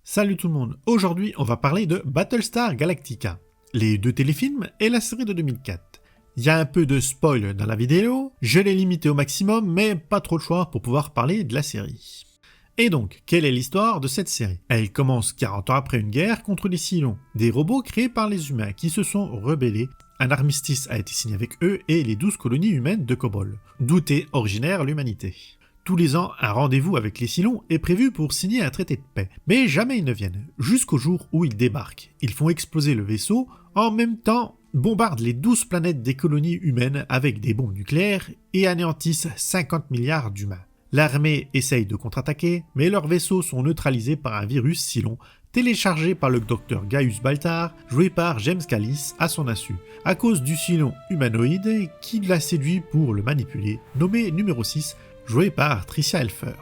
Salut tout le monde, aujourd'hui on va parler de Battlestar Galactica, les deux téléfilms et la série de 2004. Il y a un peu de spoil dans la vidéo, je l'ai limité au maximum mais pas trop de choix pour pouvoir parler de la série. Et donc, quelle est l'histoire de cette série? Elle commence 40 ans après une guerre contre les Cylons, des robots créés par les humains qui se sont rebellés. Un armistice a été signé avec eux et les 12 colonies humaines de Kobol, d'où est originaire l'humanité. Tous les ans, un rendez-vous avec les Cylons est prévu pour signer un traité de paix, mais jamais ils ne viennent, jusqu'au jour où ils débarquent. Ils font exploser le vaisseau, en même temps bombardent les 12 planètes des colonies humaines avec des bombes nucléaires et anéantissent 50 milliards d'humains. L'armée essaye de contre-attaquer, mais leurs vaisseaux sont neutralisés par un virus Cylon, téléchargé par le docteur Gaius Baltar, joué par James Callis à son insu, à cause du Cylon humanoïde qui l'a séduit pour le manipuler, nommé numéro 6, joué par Tricia Helfer.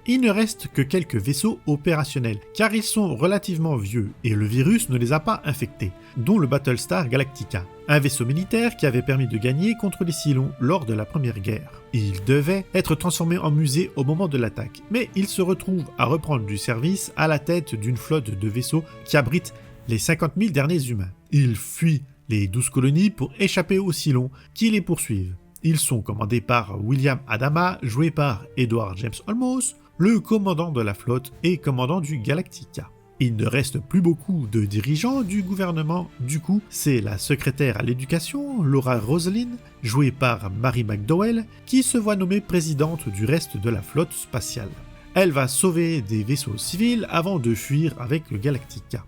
Il ne reste que quelques vaisseaux opérationnels, car ils sont relativement vieux et le virus ne les a pas infectés, dont le Battlestar Galactica, un vaisseau militaire qui avait permis de gagner contre les Cylons lors de la Première Guerre. Il devait être transformé en musée au moment de l'attaque, mais il se retrouve à reprendre du service à la tête d'une flotte de vaisseaux qui abrite les 50 000 derniers humains. Il fuit les 12 colonies pour échapper aux Cylons qui les poursuivent. Ils sont commandés par William Adama, joué par Edward James Olmos, le commandant de la flotte et commandant du Galactica. Il ne reste plus beaucoup de dirigeants du gouvernement, du coup, c'est la secrétaire à l'éducation, Laura Roslin, jouée par Mary McDowell, qui se voit nommée présidente du reste de la flotte spatiale. Elle va sauver des vaisseaux civils avant de fuir avec le Galactica.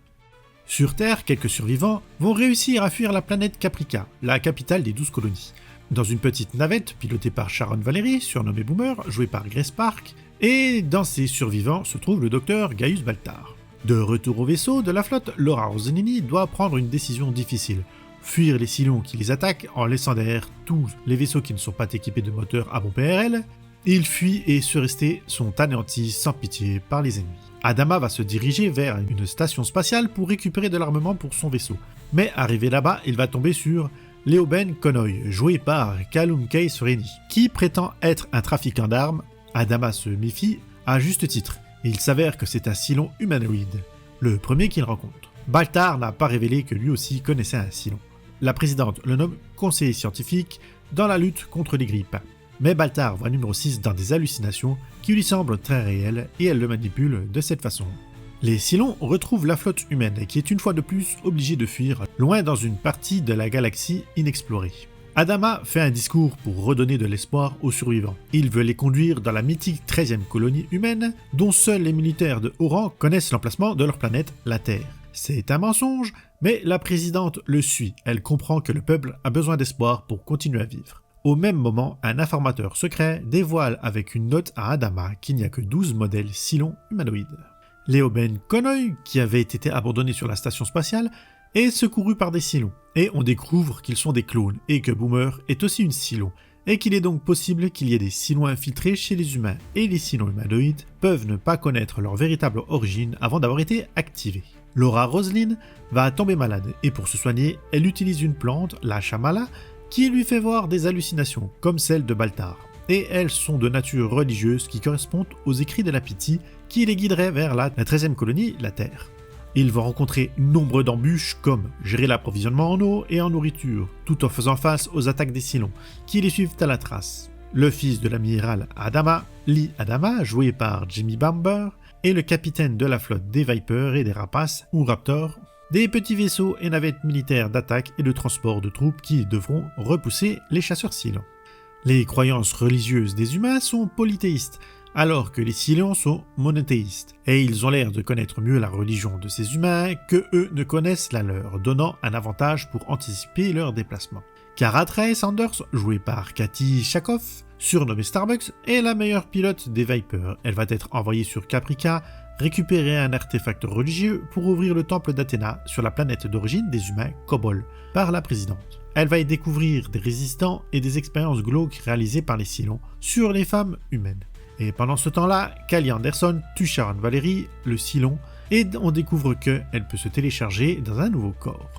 Sur Terre, quelques survivants vont réussir à fuir la planète Caprica, la capitale des 12 colonies. Dans une petite navette pilotée par Sharon Valerie, surnommée Boomer, jouée par Grace Park, et dans ces survivants se trouve le docteur Gaius Baltar. De retour au vaisseau de la flotte, Laura Roslini doit prendre une décision difficile. Fuir les Cylons qui les attaquent en laissant derrière tous les vaisseaux qui ne sont pas équipés de moteurs à bombe PRL. Ils fuient et ceux restés sont anéantis sans pitié par les ennemis. Adama va se diriger vers une station spatiale pour récupérer de l'armement pour son vaisseau. Mais arrivé là-bas, il va tomber sur Leoben Konoy, joué par Callum Case Rennie, qui prétend être un trafiquant d'armes. Adama se méfie à juste titre, et il s'avère que c'est un Cylon humanoïde, le premier qu'il rencontre. Baltar n'a pas révélé que lui aussi connaissait un Cylon. La présidente le nomme conseiller scientifique dans la lutte contre les grippins. Mais Baltar voit numéro 6 dans des hallucinations qui lui semblent très réelles et elle le manipule de cette façon. Les Cylons retrouvent la flotte humaine qui est une fois de plus obligée de fuir loin dans une partie de la galaxie inexplorée. Adama fait un discours pour redonner de l'espoir aux survivants. Il veut les conduire dans la mythique 13e colonie humaine dont seuls les militaires de haut rang connaissent l'emplacement de leur planète, la Terre. C'est un mensonge, mais la présidente le suit. Elle comprend que le peuple a besoin d'espoir pour continuer à vivre. Au même moment, un informateur secret dévoile avec une note à Adama qu'il n'y a que 12 modèles Cylons humanoïdes. Leoben Konoy, qui avait été abandonné sur la station spatiale, est secouru par des Cylons, et on découvre qu'ils sont des clones, et que Boomer est aussi une Cylon, et qu'il est donc possible qu'il y ait des Cylons infiltrés chez les humains, et les Cylons humanoïdes peuvent ne pas connaître leur véritable origine avant d'avoir été activés. Laura Roslin va tomber malade, et pour se soigner, elle utilise une plante, la chamala, qui lui fait voir des hallucinations, comme celle de Baltar. Et elles sont de nature religieuse qui correspondent aux écrits de la Pity qui les guiderait vers la 13e colonie, la Terre. Ils vont rencontrer nombre d'embûches comme gérer l'approvisionnement en eau et en nourriture, tout en faisant face aux attaques des Cylons, qui les suivent à la trace. Le fils de l'amiral Adama, Lee Adama, joué par Jimmy Bamber, et le capitaine de la flotte des Vipers et des Rapaces, ou Raptor, des petits vaisseaux et navettes militaires d'attaque et de transport de troupes qui devront repousser les chasseurs Cylons. Les croyances religieuses des humains sont polythéistes, alors que les Cylons sont monothéistes, et ils ont l'air de connaître mieux la religion de ces humains que eux ne connaissent la leur, donnant un avantage pour anticiper leur déplacement. Cara Trey Sanders, jouée par Kathy Shakoff, surnommée Starbucks, est la meilleure pilote des Vipers. Elle va être envoyée sur Caprica récupérer un artefact religieux pour ouvrir le temple d'Athéna sur la planète d'origine des humains, Kobol, par la présidente. Elle va y découvrir des résistants et des expériences glauques réalisées par les Cylons sur les femmes humaines. Et pendant ce temps-là, Callie Anderson tue Sharon Valerie, le Cylon, et on découvre qu'elle peut se télécharger dans un nouveau corps.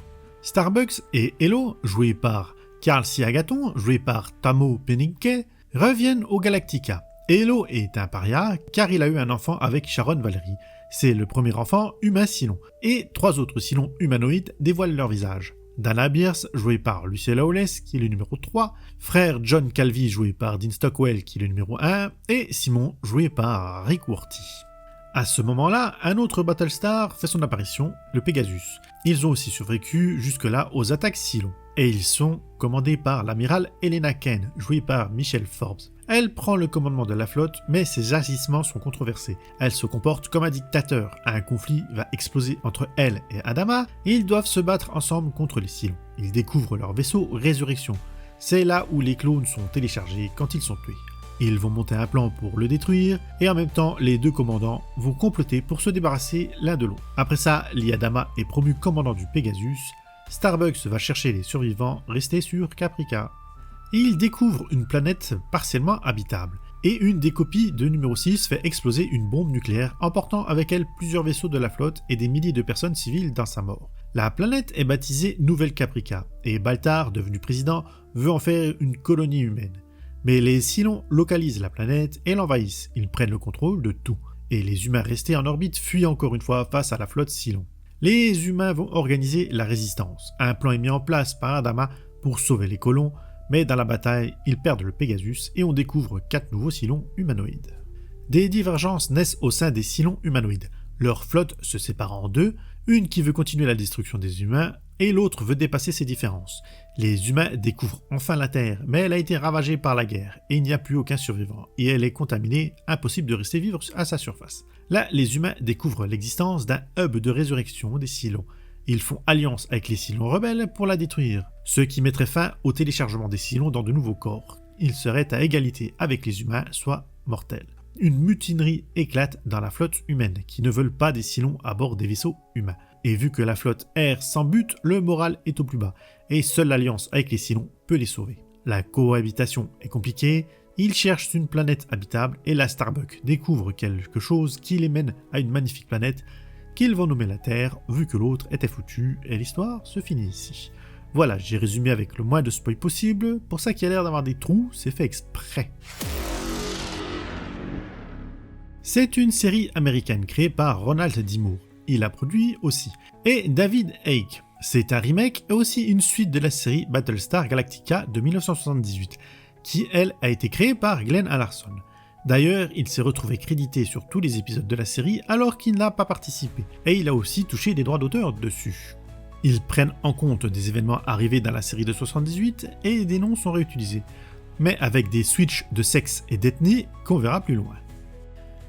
Starbucks et Hello, joués par Carl C. Agaton, joué par Tamo Penique, reviennent au Galactica. Hello est un paria car il a eu un enfant avec Sharon Valerie, C'est le premier enfant humain Cylon, et 3 autres Cylons humanoïdes dévoilent leur visage. Dana Beers, joué par Lucy Lawless, qui est le numéro 3, frère John Calvi, joué par Dean Stockwell, qui est le numéro 1, et Simon, joué par Rick Worthy. À ce moment-là, un autre Battlestar fait son apparition, le Pegasus. Ils ont aussi survécu jusque-là aux attaques Cylons. Et ils sont commandés par l'amiral Helena Kane, jouée par Michelle Forbes. Elle prend le commandement de la flotte, mais ses agissements sont controversés. Elle se comporte comme un dictateur. Un conflit va exploser entre elle et Adama, et ils doivent se battre ensemble contre les Cylons. Ils découvrent leur vaisseau Résurrection. C'est là où les clones sont téléchargés quand ils sont tués. Ils vont monter un plan pour le détruire, et en même temps, les 2 commandants vont comploter pour se débarrasser l'un de l'autre. Après ça, Lee Adama est promu commandant du Pegasus. Starbucks va chercher les survivants restés sur Caprica. Et il découvre une planète partiellement habitable. Et une des copies de numéro 6 fait exploser une bombe nucléaire, emportant avec elle plusieurs vaisseaux de la flotte et des milliers de personnes civiles dans sa mort. La planète est baptisée Nouvelle Caprica, et Baltar, devenu président, veut en faire une colonie humaine. Mais les Cylons localisent la planète et l'envahissent, ils prennent le contrôle de tout. Et les humains restés en orbite fuient encore une fois face à la flotte Cylon. Les humains vont organiser la résistance. Un plan est mis en place par Adama pour sauver les colons, mais dans la bataille, ils perdent le Pegasus et on découvre 4 nouveaux Cylons humanoïdes. Des divergences naissent au sein des Cylons humanoïdes. Leur flotte se sépare en 2, une qui veut continuer la destruction des humains et l'autre veut dépasser ces différences. Les humains découvrent enfin la Terre, mais elle a été ravagée par la guerre et il n'y a plus aucun survivant et elle est contaminée, impossible de rester vivre à sa surface. Là, les humains découvrent l'existence d'un hub de résurrection des Cylons. Ils font alliance avec les Cylons rebelles pour la détruire, ce qui mettrait fin au téléchargement des Cylons dans de nouveaux corps. Ils seraient à égalité avec les humains, soit mortels. Une mutinerie éclate dans la flotte humaine, qui ne veulent pas des Cylons à bord des vaisseaux humains. Et vu que la flotte erre sans but, le moral est au plus bas, et seule l'alliance avec les Cylons peut les sauver. La cohabitation est compliquée, ils cherchent une planète habitable, et la Starbuck découvre quelque chose qui les mène à une magnifique planète, qu'ils vont nommer la Terre, vu que l'autre était foutu, et l'histoire se finit ici. Voilà, j'ai résumé avec le moins de spoil possible, pour ça qu'il y a l'air d'avoir des trous, c'est fait exprès. C'est une série américaine créée par Ronald D. Moore. Il a produit aussi. Et David Icke. C'est un remake et aussi une suite de la série Battlestar Galactica de 1978, qui elle a été créée par Glenn Larson. D'ailleurs, il s'est retrouvé crédité sur tous les épisodes de la série alors qu'il n'a pas participé, et il a aussi touché des droits d'auteur dessus. Ils prennent en compte des événements arrivés dans la série de 78 et des noms sont réutilisés, mais avec des switches de sexe et d'ethnie qu'on verra plus loin.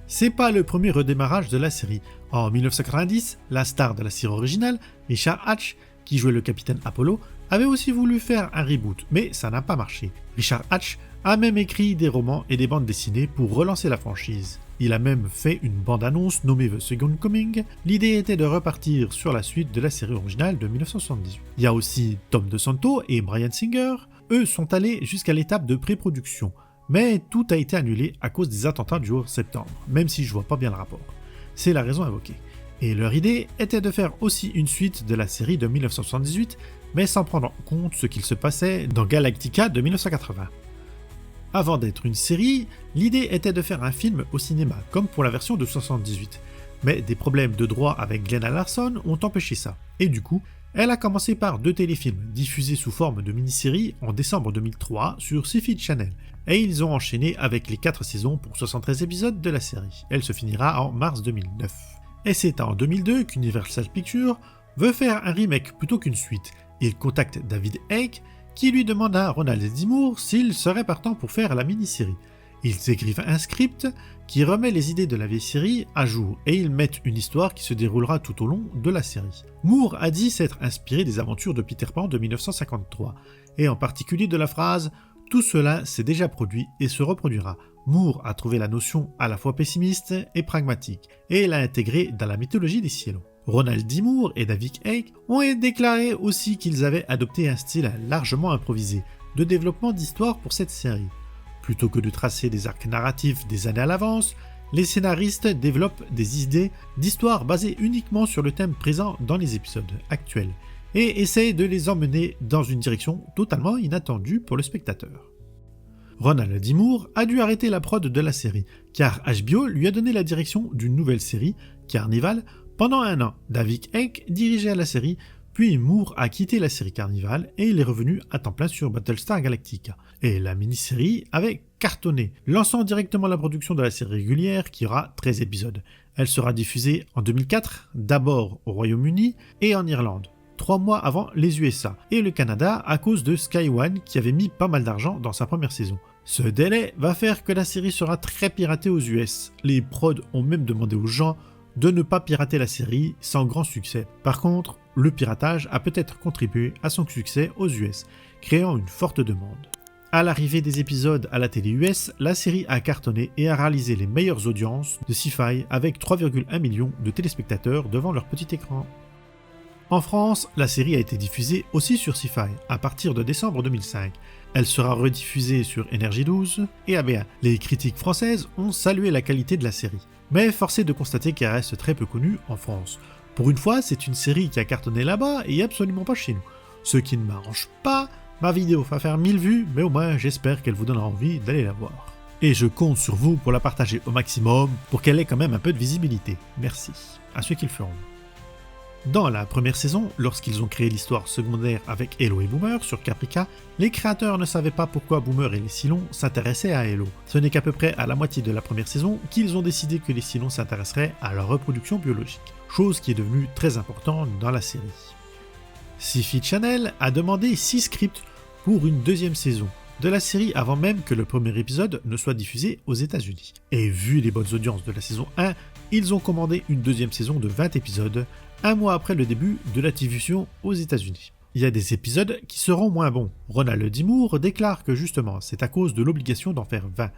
C'est pas le premier redémarrage de la série. En 1990, la star de la série originale, Richard Hatch, qui jouait le capitaine Apollo, avait aussi voulu faire un reboot, mais ça n'a pas marché. Richard Hatch a même écrit des romans et des bandes dessinées pour relancer la franchise. Il a même fait une bande-annonce nommée The Second Coming. L'idée était de repartir sur la suite de la série originale de 1978. Il y a aussi Tom DeSanto et Bryan Singer. Eux sont allés jusqu'à l'étape de pré-production. Mais tout a été annulé à cause des attentats du 11 septembre, même si je vois pas bien le rapport. C'est la raison invoquée. Et leur idée était de faire aussi une suite de la série de 1978, mais sans prendre en compte ce qu'il se passait dans Galactica de 1980. Avant d'être une série, l'idée était de faire un film au cinéma, comme pour la version de 1978. Mais des problèmes de droit avec Glenn Larson ont empêché ça, et du coup, elle a commencé par 2 téléfilms diffusés sous forme de mini-série en décembre 2003 sur Sci-Fi Channel, et ils ont enchaîné avec les 4 saisons pour 73 épisodes de la série. Elle se finira en mars 2009. Et c'est en 2002 qu'Universal Pictures veut faire un remake plutôt qu'une suite. Il contacte David Icke, qui lui demande à Ronald D. Moore s'il serait partant pour faire la mini-série. Ils écrivent un script qui remet les idées de la vieille série à jour et ils mettent une histoire qui se déroulera tout au long de la série. Moore a dit s'être inspiré des aventures de Peter Pan de 1953 et en particulier de la phrase « Tout cela s'est déjà produit et se reproduira ». Moore a trouvé la notion à la fois pessimiste et pragmatique et l'a intégrée dans la mythologie des Cylons. Ronald D. Moore et David Icke ont déclaré aussi qu'ils avaient adopté un style largement improvisé de développement d'histoire pour cette série. Plutôt que de tracer des arcs narratifs des années à l'avance, les scénaristes développent des idées d'histoire basées uniquement sur le thème présent dans les épisodes actuels et essayent de les emmener dans une direction totalement inattendue pour le spectateur. Ronald D. Moore a dû arrêter la prod de la série, car HBO lui a donné la direction d'une nouvelle série, Carnival, pendant un an. David Eck dirigeait la série, puis Moore a quitté la série Carnival et il est revenu à temps plein sur Battlestar Galactica. Et la mini-série avait cartonné, lançant directement la production de la série régulière qui aura 13 épisodes. Elle sera diffusée en 2004, d'abord au Royaume-Uni et en Irlande, 3 mois avant les USA et le Canada à cause de Sky One qui avait mis pas mal d'argent dans sa première saison. Ce délai va faire que la série sera très piratée aux US. Les prods ont même demandé aux gens de ne pas pirater la série sans grand succès. Par contre, le piratage a peut-être contribué à son succès aux US, créant une forte demande. À l'arrivée des épisodes à la télé US, la série a cartonné et a réalisé les meilleures audiences de Sci-Fi avec 3,1 millions de téléspectateurs devant leur petit écran. En France, la série a été diffusée aussi sur Sci-Fi à partir de décembre 2005. Elle sera rediffusée sur Énergie 12 et AB1. Les critiques françaises ont salué la qualité de la série, mais force est de constater qu'elle reste très peu connue en France. Pour une fois, c'est une série qui a cartonné là-bas et absolument pas chez nous. Ce qui ne m'arrange pas, ma vidéo va faire 1000 vues, mais au moins j'espère qu'elle vous donnera envie d'aller la voir. Et je compte sur vous pour la partager au maximum pour qu'elle ait quand même un peu de visibilité. Merci à ceux qui le feront. Dans la première saison, lorsqu'ils ont créé l'histoire secondaire avec Hello et Boomer sur Caprica, les créateurs ne savaient pas pourquoi Boomer et les Cylons s'intéressaient à Hello. Ce n'est qu'à peu près à la moitié de la première saison qu'ils ont décidé que les Cylons s'intéresseraient à leur reproduction biologique, chose qui est devenue très importante dans la série. Sci-Fi Channel a demandé 6 scripts pour une deuxième saison de la série avant même que le premier épisode ne soit diffusé aux États-Unis. Et vu les bonnes audiences de la saison 1, ils ont commandé une deuxième saison de 20 épisodes, un mois après le début de la diffusion aux États-Unis. Il y a des épisodes qui seront moins bons. Ronald D. Moore déclare que justement c'est à cause de l'obligation d'en faire 20.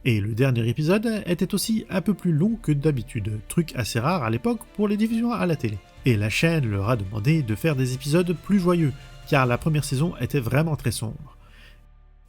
Et le dernier épisode était aussi un peu plus long que d'habitude, truc assez rare à l'époque pour les diffusions à la télé. Et la chaîne leur a demandé de faire des épisodes plus joyeux, car la première saison était vraiment très sombre.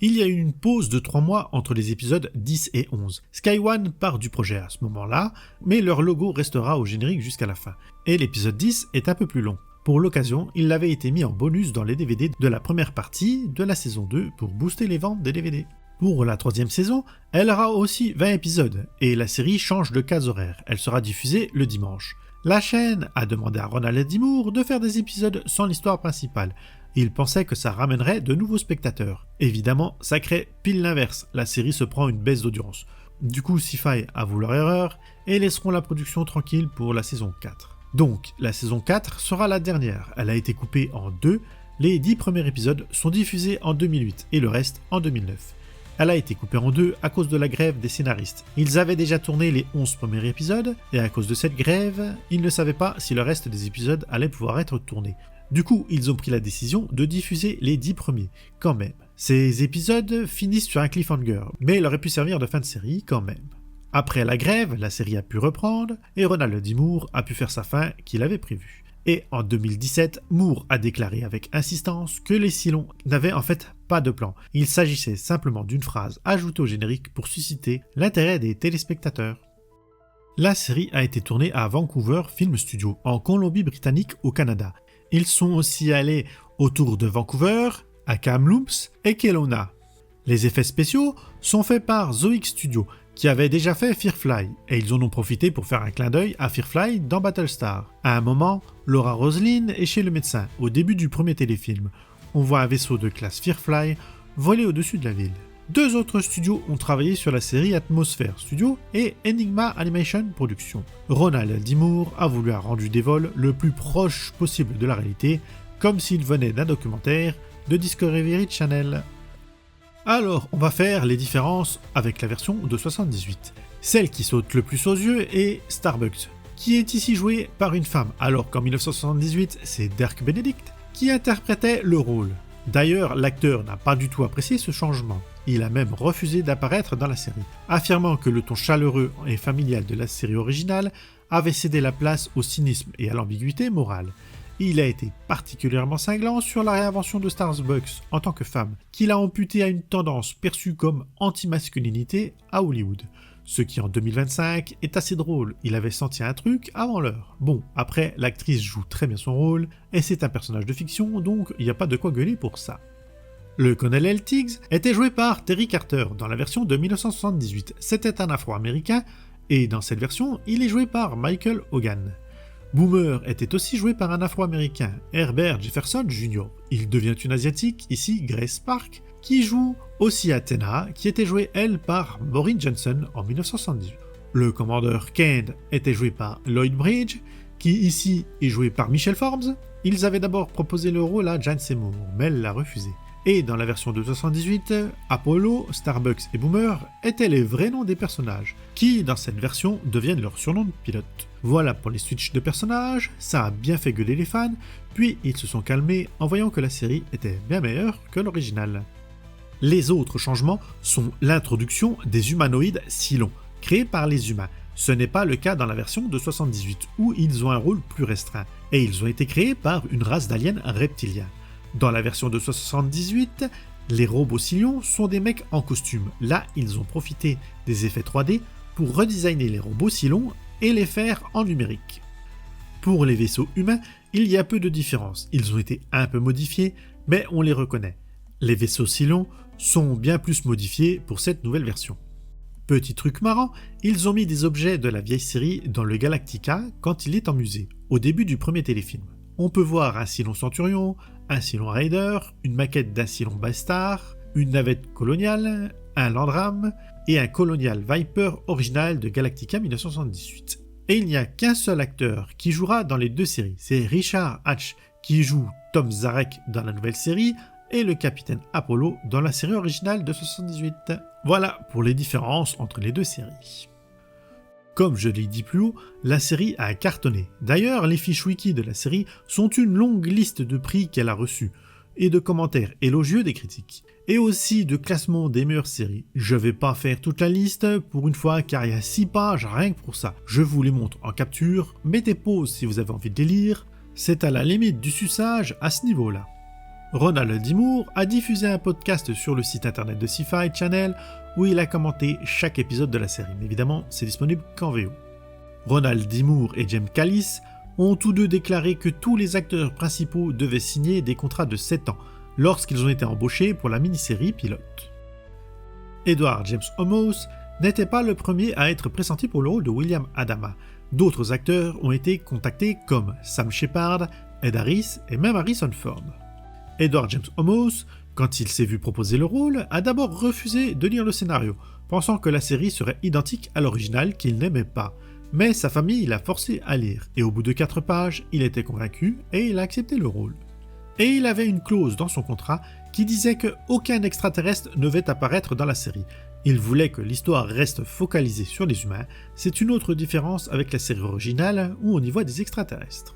Il y a eu une pause de 3 mois entre les épisodes 10 et 11. Sky One part du projet à ce moment-là, mais leur logo restera au générique jusqu'à la fin. Et l'épisode 10 est un peu plus long. Pour l'occasion, il avait été mis en bonus dans les DVD de la première partie de la saison 2 pour booster les ventes des DVD. Pour la troisième saison, elle aura aussi 20 épisodes, et la série change de case horaire. Elle sera diffusée le dimanche. La chaîne a demandé à Ronald D. Moore de faire des épisodes sans l'histoire principale. Il pensait que ça ramènerait de nouveaux spectateurs. Évidemment, ça crée pile l'inverse, la série se prend une baisse d'audience. Du coup, Sci-Fi avouent leur erreur et laisseront la production tranquille pour la saison 4. Donc, la saison 4 sera la dernière. Elle a été coupée en 2, les 10 premiers épisodes sont diffusés en 2008 et le reste en 2009. Elle a été coupée en 2 à cause de la grève des scénaristes. Ils avaient déjà tourné les 11 premiers épisodes et à cause de cette grève, ils ne savaient pas si le reste des épisodes allait pouvoir être tourné. Du coup, ils ont pris la décision de diffuser les 10 premiers, quand même. Ces épisodes finissent sur un cliffhanger, mais il aurait pu servir de fin de série quand même. Après la grève, la série a pu reprendre, et Ronald D. Moore a pu faire sa fin qu'il avait prévue. Et en 2017, Moore a déclaré avec insistance que les Cylons n'avaient en fait pas de plan. Il s'agissait simplement d'une phrase ajoutée au générique pour susciter l'intérêt des téléspectateurs. La série a été tournée à Vancouver Film Studio, en Colombie-Britannique au Canada. Ils sont aussi allés autour de Vancouver, à Kamloops et Kelowna. Les effets spéciaux sont faits par Zoic Studio, qui avait déjà fait Firefly, et ils en ont profité pour faire un clin d'œil à Firefly dans Battlestar. À un moment, Laura Roslin est chez le médecin, au début du premier téléfilm. On voit un vaisseau de classe Firefly voler au-dessus de la ville. 2 autres studios ont travaillé sur la série Atmosphere Studio et Enigma Animation Productions. Ronald D. Moore a voulu un rendu des vols le plus proche possible de la réalité, comme s'il venait d'un documentaire de Discovery Channel. Alors, on va faire les différences avec la version de 78. Celle qui saute le plus aux yeux est Starbucks, qui est ici jouée par une femme, alors qu'en 1978, c'est Dirk Benedict qui interprétait le rôle. D'ailleurs, l'acteur n'a pas du tout apprécié ce changement. Il a même refusé d'apparaître dans la série, affirmant que le ton chaleureux et familial de la série originale avait cédé la place au cynisme et à l'ambiguïté morale. Il a été particulièrement cinglant sur la réinvention de Starbucks en tant que femme, qu'il a amputé à une tendance perçue comme anti-masculinité à Hollywood. Ce qui en 2025 est assez drôle, il avait senti un truc avant l'heure. Bon, après, l'actrice joue très bien son rôle, et c'est un personnage de fiction, donc il n'y a pas de quoi gueuler pour ça. Le colonel Tiggs était joué par Terry Carter dans la version de 1978. C'était un Afro-Américain et dans cette version, il est joué par Michael Hogan. Boomer était aussi joué par un Afro-Américain, Herbert Jefferson Jr. Il devient une Asiatique, ici Grace Park, qui joue aussi Athena, qui était jouée elle par Maureen Johnson en 1978. Le commandeur Kane était joué par Lloyd Bridge, qui ici est joué par Michelle Forbes. Ils avaient d'abord proposé le rôle à Jane Seymour, mais elle l'a refusé. Et dans la version de 78, Apollo, Starbucks et Boomer étaient les vrais noms des personnages, qui dans cette version deviennent leurs surnoms de pilotes. Voilà pour les switches de personnages, ça a bien fait gueuler les fans, puis ils se sont calmés en voyant que la série était bien meilleure que l'original. Les autres changements sont l'introduction des humanoïdes Cylons, créés par les humains. Ce n'est pas le cas dans la version de 78, où ils ont un rôle plus restreint, et ils ont été créés par une race d'aliens reptiliens. Dans la version de 78, les robots Cylons sont des mecs en costume. Là, ils ont profité des effets 3D pour redesigner les robots Cylons et les faire en numérique. Pour les vaisseaux humains, il y a peu de différence. Ils ont été un peu modifiés, mais on les reconnaît. Les vaisseaux Cylons sont bien plus modifiés pour cette nouvelle version. Petit truc marrant, ils ont mis des objets de la vieille série dans le Galactica quand il est en musée, au début du premier téléfilm. On peut voir un Cylon Centurion, un Cylon Raider, une maquette d'un Cylon Bystar, une navette coloniale, un Landram et un Colonial Viper original de Galactica 1978. Et il n'y a qu'un seul acteur qui jouera dans les deux séries, c'est Richard Hatch qui joue Tom Zarek dans la nouvelle série et le capitaine Apollo dans la série originale de 78. Voilà pour les différences entre les deux séries. Comme je l'ai dit plus haut, la série a cartonné. D'ailleurs, les fiches wiki de la série sont une longue liste de prix qu'elle a reçus, et de commentaires élogieux des critiques, et aussi de classement des meilleures séries. Je vais pas faire toute la liste pour une fois car il y a 6 pages rien que pour ça. Je vous les montre en capture, mettez pause si vous avez envie de les lire, c'est à la limite du suçage à ce niveau-là. Ronald D. Moore a diffusé un podcast sur le site internet de Sci-Fi Channel où il a commenté chaque épisode de la série, mais évidemment c'est disponible qu'en VO. Ronald D. Moore et James Callis ont tous deux déclaré que tous les acteurs principaux devaient signer des contrats de 7 ans lorsqu'ils ont été embauchés pour la mini-série pilote. Edward James Olmos n'était pas le premier à être pressenti pour le rôle de William Adama. D'autres acteurs ont été contactés comme Sam Shepard, Ed Harris et même Harrison Ford. Edward James Olmos, quand il s'est vu proposer le rôle, a d'abord refusé de lire le scénario, pensant que la série serait identique à l'original qu'il n'aimait pas. Mais sa famille l'a forcé à lire, et au bout de 4 pages, il était convaincu et il a accepté le rôle. Et il avait une clause dans son contrat qui disait qu'aucun extraterrestre ne devait apparaître dans la série. Il voulait que l'histoire reste focalisée sur les humains, c'est une autre différence avec la série originale où on y voit des extraterrestres.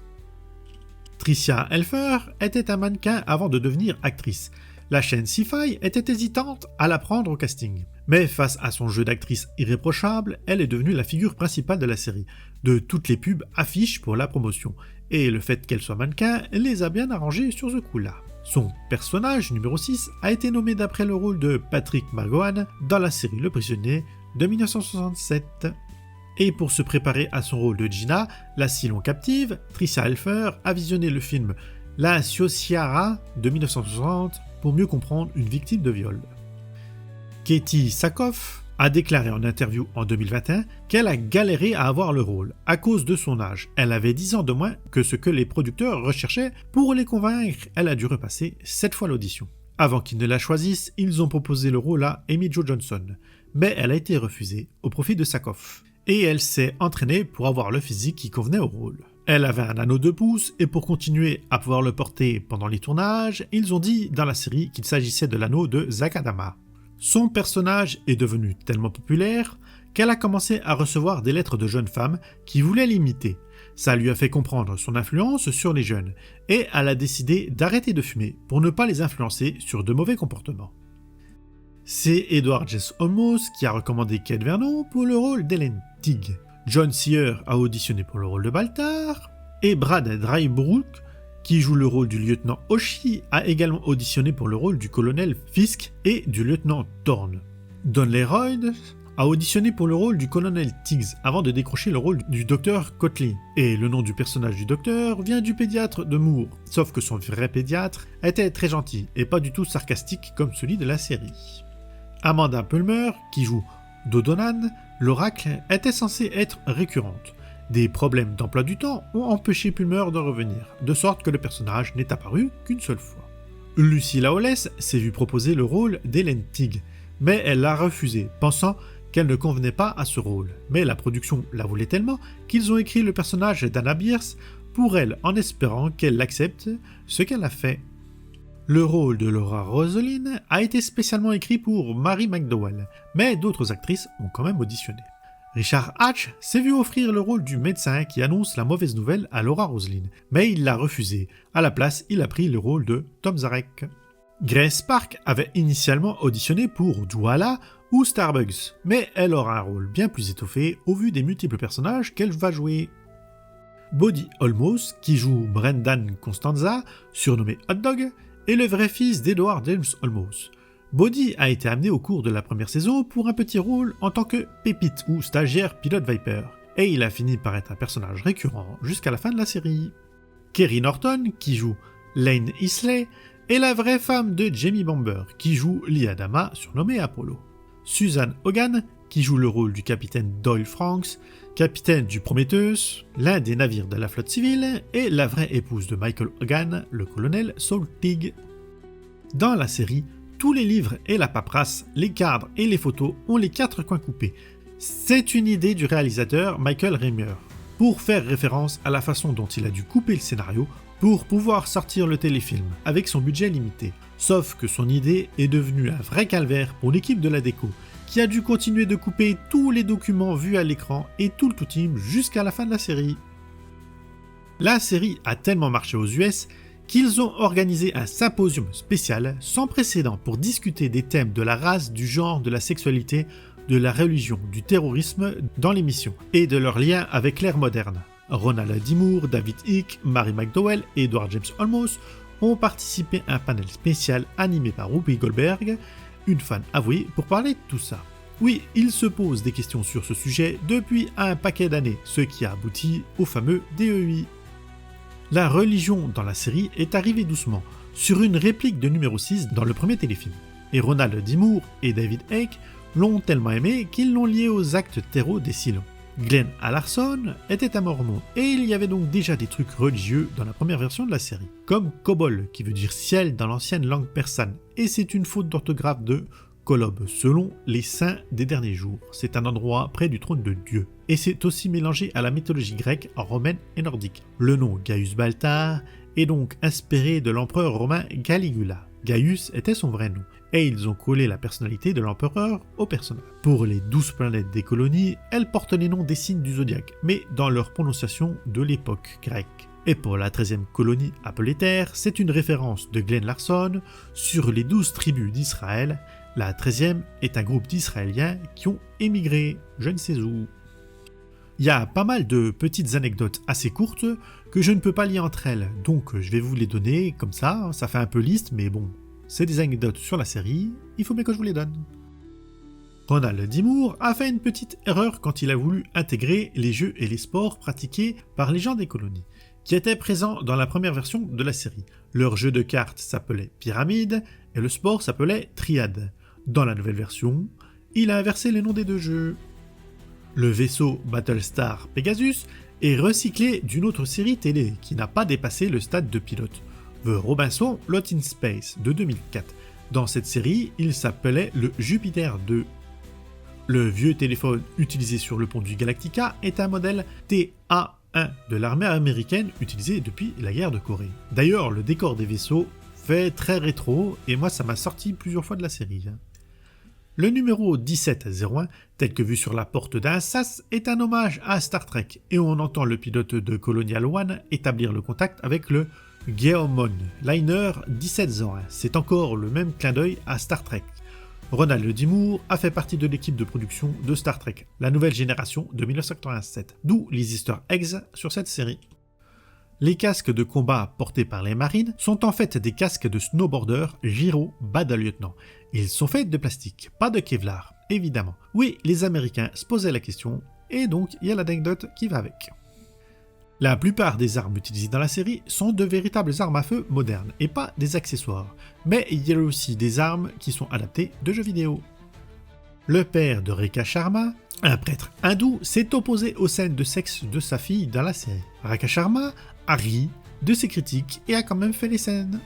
Tricia Helfer était un mannequin avant de devenir actrice. La chaîne Sci-Fi était hésitante à la prendre au casting. Mais face à son jeu d'actrice irréprochable, elle est devenue la figure principale de la série. De toutes les pubs affichent pour la promotion. Et le fait qu'elle soit mannequin les a bien arrangés sur ce coup-là. Son personnage numéro 6 a été nommé d'après le rôle de Patrick McGowan dans la série Le Prisonnier de 1967. Et pour se préparer à son rôle de Gina, la Cylon captive, Tricia Helfer a visionné le film La Ciociara de 1960 pour mieux comprendre une victime de viol. Katie Sackhoff a déclaré en interview en 2021 qu'elle a galéré à avoir le rôle à cause de son âge. Elle avait 10 ans de moins que ce que les producteurs recherchaient. Pour les convaincre, elle a dû repasser 7 fois l'audition. Avant qu'ils ne la choisissent, ils ont proposé le rôle à Amy Jo Johnson, mais elle a été refusée au profit de Sackhoff. Et elle s'est entraînée pour avoir le physique qui convenait au rôle. Elle avait un anneau de pouce et pour continuer à pouvoir le porter pendant les tournages, ils ont dit dans la série qu'il s'agissait de l'anneau de Zach Adama. Son personnage est devenu tellement populaire qu'elle a commencé à recevoir des lettres de jeunes femmes qui voulaient l'imiter. Ça lui a fait comprendre son influence sur les jeunes et elle a décidé d'arrêter de fumer pour ne pas les influencer sur de mauvais comportements. C'est Edward James Olmos qui a recommandé Kate Vernon pour le rôle d'Ellen Tigg. John Sear a auditionné pour le rôle de Baltar, et Brad Drybrook, qui joue le rôle du lieutenant Hoshi, a également auditionné pour le rôle du colonel Fisk et du lieutenant Thorne. Don Leroy a auditionné pour le rôle du colonel Tiggs avant de décrocher le rôle du docteur Cotley. Et le nom du personnage du docteur vient du pédiatre de Moore, sauf que son vrai pédiatre était très gentil et pas du tout sarcastique comme celui de la série. Amanda Plummer, qui joue Dodonan, l'oracle, était censée être récurrente. Des problèmes d'emploi du temps ont empêché Plummer de revenir, de sorte que le personnage n'est apparu qu'une seule fois. Lucy Lawless s'est vue proposer le rôle d'Hélène Tigg, mais elle l'a refusé, pensant qu'elle ne convenait pas à ce rôle. Mais la production la voulait tellement qu'ils ont écrit le personnage d'Anna Bierce pour elle en espérant qu'elle l'accepte, ce qu'elle a fait. Le rôle de Laura Roslin a été spécialement écrit pour Mary McDowell, mais d'autres actrices ont quand même auditionné. Richard Hatch s'est vu offrir le rôle du médecin qui annonce la mauvaise nouvelle à Laura Roslin, mais il l'a refusé. À la place, il a pris le rôle de Tom Zarek. Grace Park avait initialement auditionné pour Douala ou Starbucks, mais elle aura un rôle bien plus étoffé au vu des multiples personnages qu'elle va jouer. Bodhi Olmos, qui joue Brendan Constanza, surnommé Hot Dog, est le vrai fils d'Edward James Olmos. Bodhi a été amené au cours de la première saison pour un petit rôle en tant que pépite ou stagiaire pilote Viper, et il a fini par être un personnage récurrent jusqu'à la fin de la série. Kerry Norton, qui joue Lane Isley, est la vraie femme de Jamie Bamber, qui joue Liadama, surnommée Apollo. Susan Hogan, qui joue le rôle du capitaine Doyle Franks, capitaine du Prometheus, l'un des navires de la flotte civile, est la vraie épouse de Michael Hogan, le colonel Saul Teague. Dans la série, tous les livres et la paperasse, les cadres et les photos ont les 4 coins coupés. C'est une idée du réalisateur Michael Raymer, pour faire référence à la façon dont il a dû couper le scénario pour pouvoir sortir le téléfilm avec son budget limité. Sauf que son idée est devenue un vrai calvaire pour l'équipe de la déco, qui a dû continuer de couper tous les documents vus à l'écran et tout le tout-team jusqu'à la fin de la série. La série a tellement marché aux US qu'ils ont organisé un symposium spécial sans précédent pour discuter des thèmes de la race, du genre, de la sexualité, de la religion, du terrorisme dans l'émission et de leurs liens avec l'ère moderne. Ronald D. Moore, David Icke, Mary McDowell et Edward James Olmos ont participé à un panel spécial animé par Whoopi Goldberg, une fan avouée, pour parler de tout ça. Oui, il se pose des questions sur ce sujet depuis un paquet d'années, ce qui a abouti au fameux DEI. La religion dans la série est arrivée doucement, sur une réplique de numéro 6 dans le premier téléfilm. Et Ronald D. Moore et David Icke l'ont tellement aimé qu'ils l'ont lié aux actes terreaux des Cylons. Glenn Hallarson était un mormon, et il y avait donc déjà des trucs religieux dans la première version de la série, comme Kobol, qui veut dire ciel dans l'ancienne langue persane, et c'est une faute d'orthographe de Kolob, selon les saints des derniers jours. C'est un endroit près du trône de Dieu. Et c'est aussi mélangé à la mythologie grecque, romaine et nordique. Le nom Gaius Baltar est donc inspiré de l'empereur romain Caligula. Gaius était son vrai nom, et ils ont collé la personnalité de l'empereur au personnage. Pour les 12 planètes des colonies, elles portent les noms des signes du zodiaque, mais dans leur prononciation de l'époque grecque. Et pour la 13e colonie appelée Terre, c'est une référence de Glenn Larson sur les 12 tribus d'Israël. La 13e est un groupe d'Israéliens qui ont émigré, je ne sais où. Il y a pas mal de petites anecdotes assez courtes que je ne peux pas lier entre elles, donc je vais vous les donner comme ça fait un peu liste, mais bon, c'est des anecdotes sur la série, il faut bien que je vous les donne. Ronald D. Moore a fait une petite erreur quand il a voulu intégrer les jeux et les sports pratiqués par les gens des colonies, qui étaient présents dans la première version de la série. Leur jeu de cartes s'appelait Pyramide et le sport s'appelait Triade. Dans la nouvelle version, il a inversé les noms des deux jeux. Le vaisseau Battlestar Pegasus est recyclé d'une autre série télé qui n'a pas dépassé le stade de pilote, The Robinson Lost in Space de 2004. Dans cette série, il s'appelait le Jupiter 2. Le vieux téléphone utilisé sur le pont du Galactica est un modèle TA-1 de l'armée américaine utilisé depuis la guerre de Corée. D'ailleurs, le décor des vaisseaux fait très rétro et moi ça m'a sorti plusieurs fois de la série. Le numéro 1701, tel que vu sur la porte d'un sas, est un hommage à Star Trek et on entend le pilote de Colonial One établir le contact avec le Geomon Liner 1701. C'est encore le même clin d'œil à Star Trek. Ronald D. Moore a fait partie de l'équipe de production de Star Trek, la nouvelle génération de 1987, d'où les Easter eggs sur cette série. Les casques de combat portés par les marines sont en fait des casques de snowboarder Giro Bas de lieutenant. Ils sont faits de plastique, pas de Kevlar, évidemment. Oui, les Américains se posaient la question, et donc il y a l'anecdote qui va avec. La plupart des armes utilisées dans la série sont de véritables armes à feu modernes, et pas des accessoires. Mais il y a aussi des armes qui sont adaptées de jeux vidéo. Le père de Rekha Sharma, un prêtre hindou, s'est opposé aux scènes de sexe de sa fille dans la série. Rekha Sharma a ri de ses critiques et a quand même fait les scènes.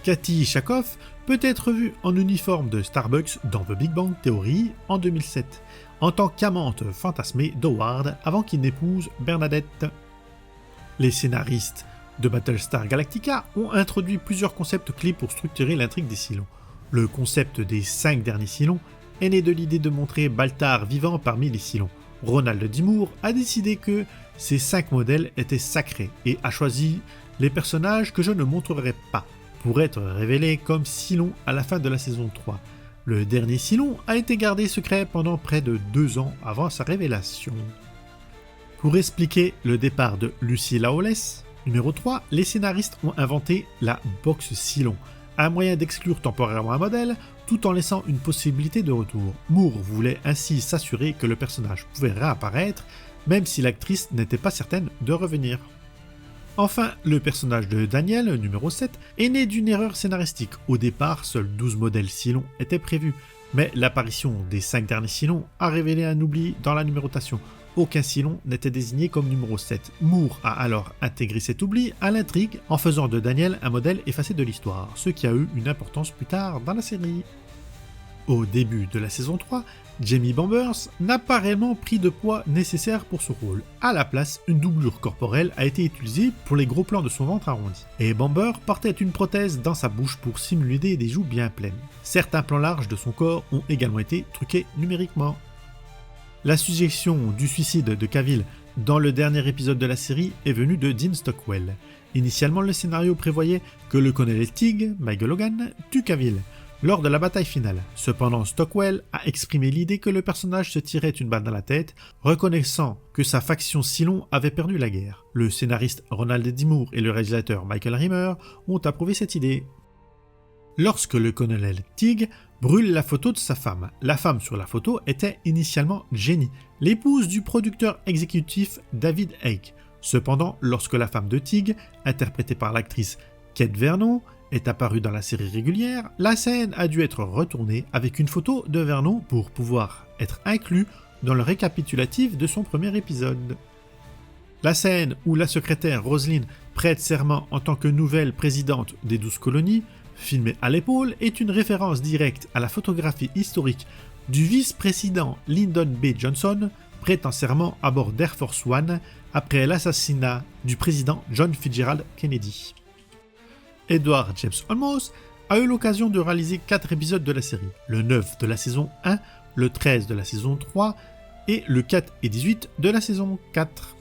Kathy Sackhoff peut être vue en uniforme de Starbucks dans The Big Bang Theory en 2007, en tant qu'amante fantasmée d'Howard avant qu'il n'épouse Bernadette. Les scénaristes de Battlestar Galactica ont introduit plusieurs concepts clés pour structurer l'intrigue des Cylons. Le concept des 5 derniers Cylons est né de l'idée de montrer Baltar vivant parmi les Cylons. Ronald D. Moore a décidé que ces 5 modèles étaient sacrés et a choisi les personnages que je ne montrerai pas pour être révélés comme Cylons à la fin de la saison 3. Le dernier Cylon a été gardé secret pendant près de 2 ans avant sa révélation. Pour expliquer le départ de Lucy Lawless, numéro 3, les scénaristes ont inventé la box Cylon, un moyen d'exclure temporairement un modèle tout en laissant une possibilité de retour. Moore voulait ainsi s'assurer que le personnage pouvait réapparaître, même si l'actrice n'était pas certaine de revenir. Enfin, le personnage de Daniel, numéro 7, est né d'une erreur scénaristique. Au départ, seuls 12 modèles Cylons étaient prévus, mais l'apparition des 5 derniers Cylons a révélé un oubli dans la numérotation. Aucun Cylon n'était désigné comme numéro 7. Moore a alors intégré cet oubli à l'intrigue en faisant de Daniel un modèle effacé de l'histoire, ce qui a eu une importance plus tard dans la série. Au début de la saison 3, Jamie Bambers n'a pas réellement pris de poids nécessaire pour ce rôle. À la place, une doublure corporelle a été utilisée pour les gros plans de son ventre arrondi. Et Bamber portait une prothèse dans sa bouche pour simuler des joues bien pleines. Certains plans larges de son corps ont également été truqués numériquement. La suggestion du suicide de Cavill dans le dernier épisode de la série est venue de Dean Stockwell. Initialement, le scénario prévoyait que le colonel Tig, Michael Logan, tue Cavill lors de la bataille finale. Cependant, Stockwell a exprimé l'idée que le personnage se tirait une balle dans la tête, reconnaissant que sa faction Cylon avait perdu la guerre. Le scénariste Ronald D. Moore et le réalisateur Michael Rimmer ont approuvé cette idée. Lorsque le colonel Tig brûle la photo de sa femme, la femme sur la photo était initialement Jenny, l'épouse du producteur exécutif David Icke. Cependant, lorsque la femme de Tig, interprétée par l'actrice Kate Vernon, est apparue dans la série régulière, la scène a dû être retournée avec une photo de Vernon pour pouvoir être inclus dans le récapitulatif de son premier épisode. La scène où la secrétaire Roslyn prête serment en tant que nouvelle présidente des 12 colonies, filmée à l'épaule, est une référence directe à la photographie historique du vice-président Lyndon B. Johnson prêtant serment à bord d'Air Force One après l'assassinat du président John Fitzgerald Kennedy. Edward James Olmos a eu l'occasion de réaliser 4 épisodes de la série, le 9 de la saison 1, le 13 de la saison 3 et le 4 et 18 de la saison 4.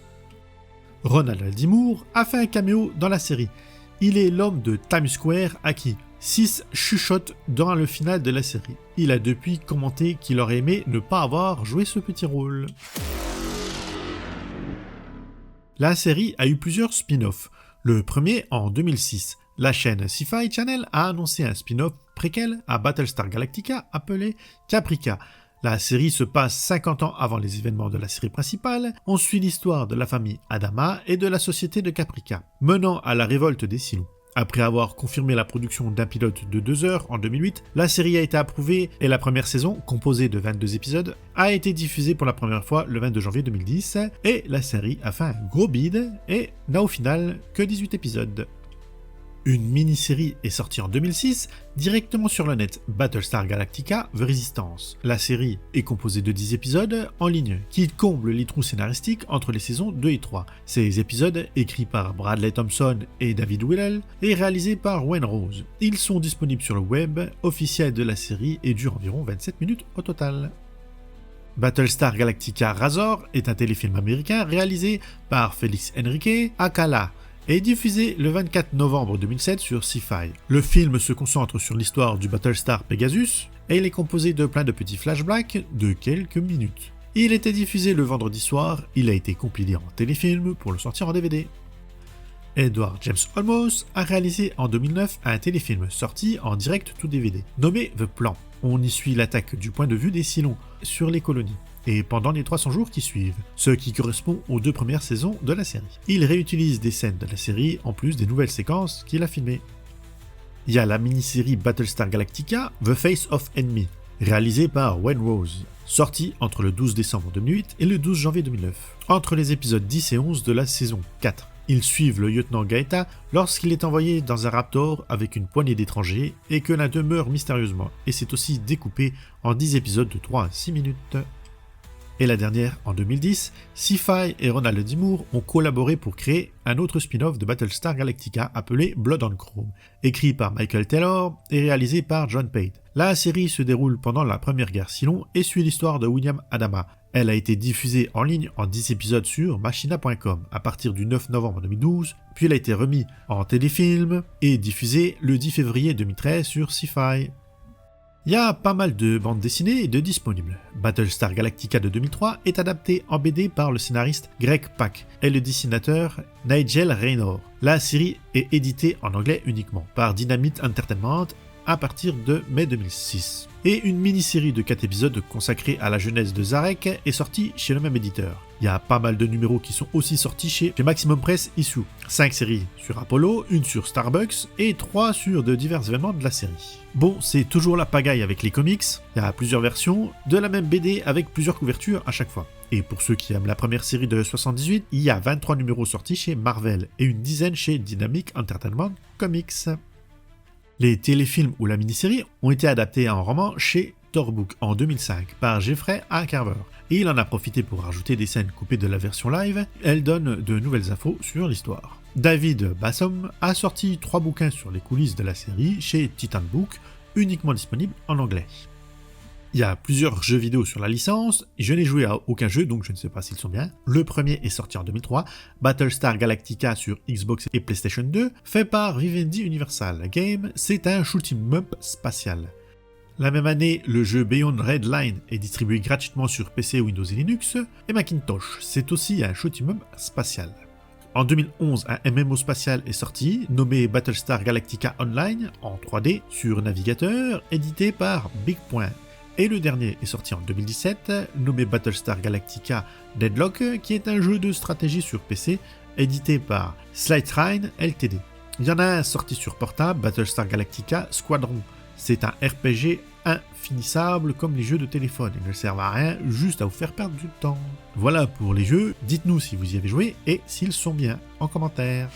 Ronald D. Moore a fait un caméo dans la série. Il est l'homme de Times Square à qui 6 chuchote dans le final de la série. Il a depuis commenté qu'il aurait aimé ne pas avoir joué ce petit rôle. La série a eu plusieurs spin-offs. Le premier en 2006. La chaîne Sci-Fi Channel a annoncé un spin-off préquel à Battlestar Galactica appelé Caprica. La série se passe 50 ans avant les événements de la série principale. On suit l'histoire de la famille Adama et de la société de Caprica, menant à la révolte des Cylons. Après avoir confirmé la production d'un pilote de 2 heures en 2008, la série a été approuvée et la première saison, composée de 22 épisodes, a été diffusée pour la première fois le 22 janvier 2010 et la série a fait un gros bid et n'a au final que 18 épisodes. Une mini-série est sortie en 2006 directement sur le net, Battlestar Galactica The Resistance. La série est composée de 10 épisodes en ligne qui comblent les trous scénaristiques entre les saisons 2 et 3. Ces épisodes, écrits par Bradley Thompson et David Willell, et réalisés par Wayne Rose. Ils sont disponibles sur le web officiel de la série et durent environ 27 minutes au total. Battlestar Galactica Razor est un téléfilm américain réalisé par Félix Enrique Acala et diffusé le 24 novembre 2007 sur Sci-Fi. Le film se concentre sur l'histoire du Battlestar Pegasus et il est composé de plein de petits flashbacks de quelques minutes. Il était diffusé le vendredi soir, il a été compilé en téléfilm pour le sortir en DVD. Edward James Olmos a réalisé en 2009 un téléfilm sorti en direct to DVD, nommé The Plan. On y suit l'attaque du point de vue des Cylons sur les colonies, et pendant les 300 jours qui suivent, ce qui correspond aux 2 premières saisons de la série. Il réutilise des scènes de la série en plus des nouvelles séquences qu'il a filmées. Il y a la mini-série Battlestar Galactica The Face of Enemy, réalisée par Wayne Rose, sortie entre le 12 décembre 2008 et le 12 janvier 2009, entre les épisodes 10 et 11 de la saison 4. Ils suivent le lieutenant Gaeta lorsqu'il est envoyé dans un Raptor avec une poignée d'étrangers et que l'un d'eux meurt mystérieusement, et c'est aussi découpé en 10 épisodes de 3 à 6 minutes. Et la dernière, en 2010, Sci-Fi et Ronald D. Moore ont collaboré pour créer un autre spin-off de Battlestar Galactica appelé Blood on Chrome, écrit par Michael Taylor et réalisé par John Pate. La série se déroule pendant la Première Guerre Cylon et suit l'histoire de William Adama. Elle a été diffusée en ligne en 10 épisodes sur machina.com à partir du 9 novembre 2012, puis elle a été remise en téléfilm et diffusée le 10 février 2013 sur Sci-Fi. Il y a pas mal de bandes dessinées de disponibles. Battlestar Galactica de 2003 est adapté en BD par le scénariste Greg Pak et le dessinateur Nigel Raynor. La série est éditée en anglais uniquement par Dynamite Entertainment à partir de mai 2006. Et une mini-série de 4 épisodes consacrée à la jeunesse de Zarek est sortie chez le même éditeur. Il y a pas mal de numéros qui sont aussi sortis chez Maximum Press Issue. 5 séries sur Apollo, 1 sur Starbucks et 3 sur de divers événements de la série. Bon, c'est toujours la pagaille avec les comics, il y a plusieurs versions de la même BD avec plusieurs couvertures à chaque fois. Et pour ceux qui aiment la première série de 78, il y a 23 numéros sortis chez Marvel et une dizaine chez Dynamic Entertainment Comics. Les téléfilms ou la mini-série ont été adaptés en roman chez Torbook en 2005 par Jeffrey A. Carver. Et il en a profité pour rajouter des scènes coupées de la version live. Elle donne de nouvelles infos sur l'histoire. David Bassom a sorti 3 bouquins sur les coulisses de la série chez Titan Book, uniquement disponibles en anglais. Il y a plusieurs jeux vidéo sur la licence, je n'ai joué à aucun jeu donc je ne sais pas s'ils sont bien. Le premier est sorti en 2003, Battlestar Galactica sur Xbox et PlayStation 2, fait par Vivendi Universal Game, c'est un shoot'em up spatial. La même année, le jeu Beyond Red Line est distribué gratuitement sur PC, Windows et Linux, et Macintosh, c'est aussi un shoot'em up spatial. En 2011, un MMO spatial est sorti, nommé Battlestar Galactica Online, en 3D, sur navigateur, édité par Big Point. Et le dernier est sorti en 2017, nommé Battlestar Galactica Deadlock, qui est un jeu de stratégie sur PC, édité par Slidetrine Ltd. Il y en a un sorti sur portable, Battlestar Galactica Squadron. C'est un RPG infinissable comme les jeux de téléphone, ils ne servent à rien, juste à vous faire perdre du temps. Voilà pour les jeux, dites-nous si vous y avez joué et s'ils sont bien en commentaire.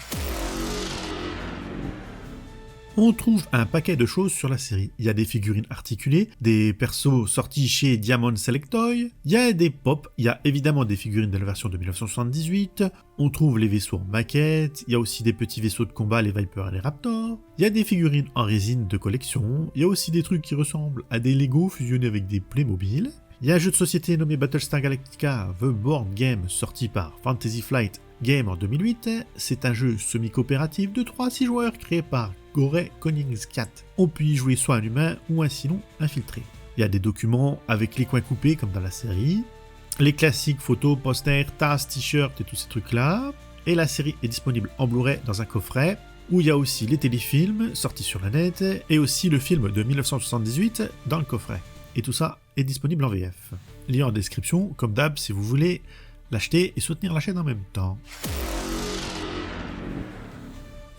On trouve un paquet de choses sur la série. Il y a des figurines articulées, des persos sortis chez Diamond Select Toy, il y a des pops, il y a évidemment des figurines de la version de 1978, on trouve les vaisseaux en maquette, il y a aussi des petits vaisseaux de combat, les Viper et les Raptor, il y a des figurines en résine de collection, il y a aussi des trucs qui ressemblent à des Lego fusionnés avec des Playmobil. Il y a un jeu de société nommé Battlestar Galactica The Board Game sorti par Fantasy Flight Game en 2008. C'est un jeu semi-coopératif de 3 à 6 joueurs créé par Gore Koningskat. On peut y jouer soit un humain ou un Cylon infiltré. Il y a des documents avec les coins coupés comme dans la série, les classiques photos, posters, tasses, t-shirts et tous ces trucs-là. Et la série est disponible en Blu-ray dans un coffret où il y a aussi les téléfilms sortis sur la net et aussi le film de 1978 dans le coffret. Et tout ça est disponible en VF. Lien en description, comme d'hab, si vous voulez l'acheter et soutenir la chaîne en même temps.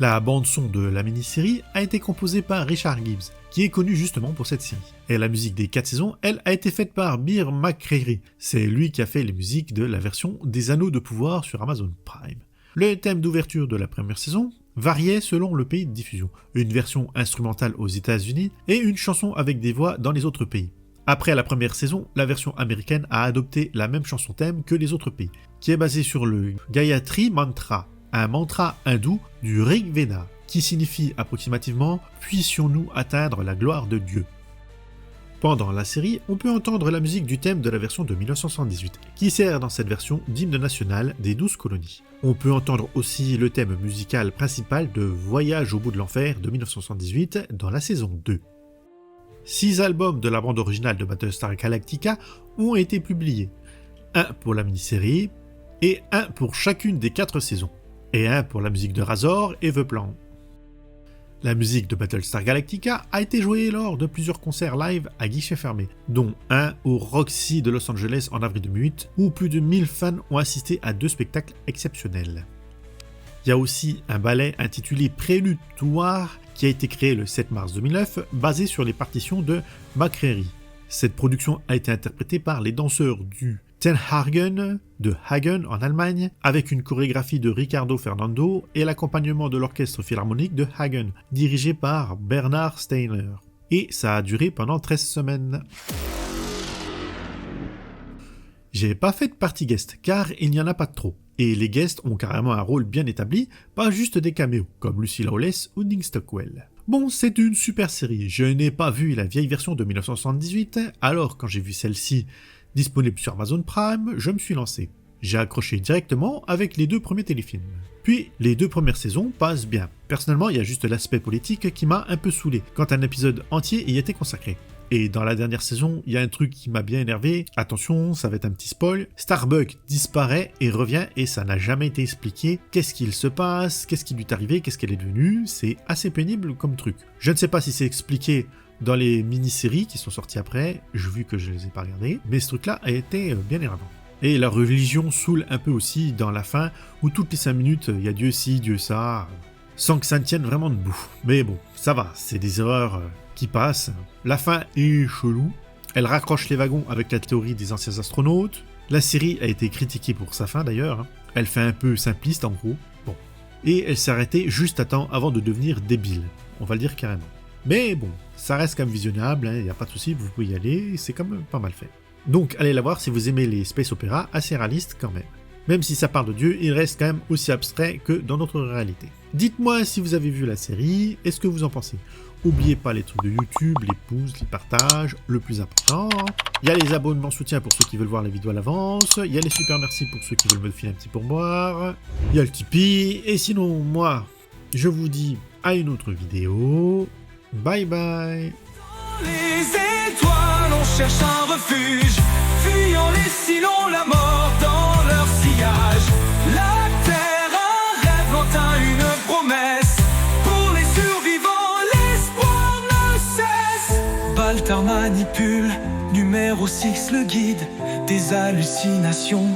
La bande-son de la mini-série a été composée par Richard Gibbs, qui est connu justement pour cette série. Et la musique des 4 saisons, elle, a été faite par Bear McCreary. C'est lui qui a fait les musiques de la version des Anneaux de Pouvoir sur Amazon Prime. Le thème d'ouverture de la première saison variait selon le pays de diffusion. Une version instrumentale aux États-Unis et une chanson avec des voix dans les autres pays. Après la première saison, la version américaine a adopté la même chanson thème que les autres pays, qui est basée sur le Gayatri Mantra, un mantra hindou du Rig Veda, qui signifie approximativement « Puissions-nous atteindre la gloire de Dieu ». Pendant la série, on peut entendre la musique du thème de la version de 1978, qui sert dans cette version d'hymne national des 12 colonies. On peut entendre aussi le thème musical principal de Voyage au bout de l'enfer de 1978 dans la saison 2. 6 albums de la bande originale de Battlestar Galactica ont été publiés, un pour la mini-série, et un pour chacune des 4 saisons, et un pour la musique de Razor et The Plan. La musique de Battlestar Galactica a été jouée lors de plusieurs concerts live à guichet fermé, dont un au Roxy de Los Angeles en avril 2008, où plus de 1000 fans ont assisté à 2 spectacles exceptionnels. Il y a aussi un ballet intitulé Prélude to War qui a été créé le 7 mars 2009, basé sur les partitions de McCreary. Cette production a été interprétée par les danseurs du Ten Hagen de Hagen en Allemagne, avec une chorégraphie de Ricardo Fernando et l'accompagnement de l'orchestre philharmonique de Hagen, dirigé par Bernard Steiner. Et ça a duré pendant 13 semaines. J'ai pas fait de partie guest, car il n'y en a pas trop. Et les guests ont carrément un rôle bien établi, pas juste des caméos, comme Lucy Lawless ou Dean Stockwell. Bon, c'est une super série, je n'ai pas vu la vieille version de 1978, alors quand j'ai vu celle-ci disponible sur Amazon Prime, je me suis lancé. J'ai accroché directement avec les 2 premiers téléfilms. Puis, les 2 premières saisons passent bien. Personnellement, il y a juste l'aspect politique qui m'a un peu saoulé, quand un épisode entier y était consacré. Et dans la dernière saison, il y a un truc qui m'a bien énervé. Attention, ça va être un petit spoil. Starbuck disparaît et revient et ça n'a jamais été expliqué. Qu'est-ce qu'il se passe? Qu'est-ce qui lui est arrivé? Qu'est-ce qu'elle est devenue? C'est assez pénible comme truc. Je ne sais pas si c'est expliqué dans les mini-séries qui sont sorties après, vu que je les ai pas regardées, mais ce truc-là a été bien énervant. Et la religion saoule un peu aussi dans la fin, où toutes les 5 minutes, il y a Dieu ci, Dieu ça, sans que ça ne tienne vraiment debout. Mais bon, ça va, c'est des erreurs qui passent. La fin est chelou, elle raccroche les wagons avec la théorie des anciens astronautes. La série a été critiquée pour sa fin d'ailleurs, elle fait un peu simpliste en gros, bon. Et elle s'est arrêtée juste à temps avant de devenir débile, on va le dire carrément. Mais bon, ça reste quand même visionnable, il n'y a pas de souci, vous pouvez y aller, c'est quand même pas mal fait. Donc allez la voir si vous aimez les space opéras, assez réalistes quand même. Même si ça parle de Dieu, il reste quand même aussi abstrait que dans notre réalité. Dites-moi si vous avez vu la série, et ce que vous en pensez. N'oubliez pas les trucs de YouTube, les pouces, les partages, le plus important. Il y a les abonnements soutien pour ceux qui veulent voir les vidéos à l'avance, il y a les super merci pour ceux qui veulent me filer un petit pourboire, il y a le Tipeee, et sinon moi, je vous dis à une autre vidéo. Bye bye. Dans les étoiles, on cherche un refuge, fuyant les silos, la mort dans leur sillage. La terre, un rêve lointain, une promesse. Pour les survivants, l'espoir ne cesse. Baltar manipule, numéro 6 le guide. Des hallucinations,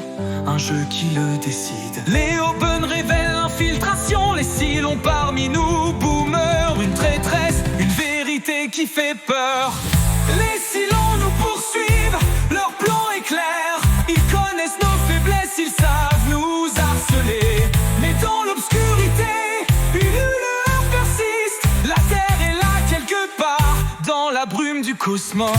un jeu qui le décide. Les Open révèlent l'infiltration, les Cylons parmi nous, Boomer, une traîtresse, une vérité qui fait peur. Les Cylons nous poursuivent, leur plan est clair. Ils connaissent nos faiblesses, ils savent nous harceler. Mais dans l'obscurité, une lueur persiste. La Terre est là quelque part, dans la brume du cosmos.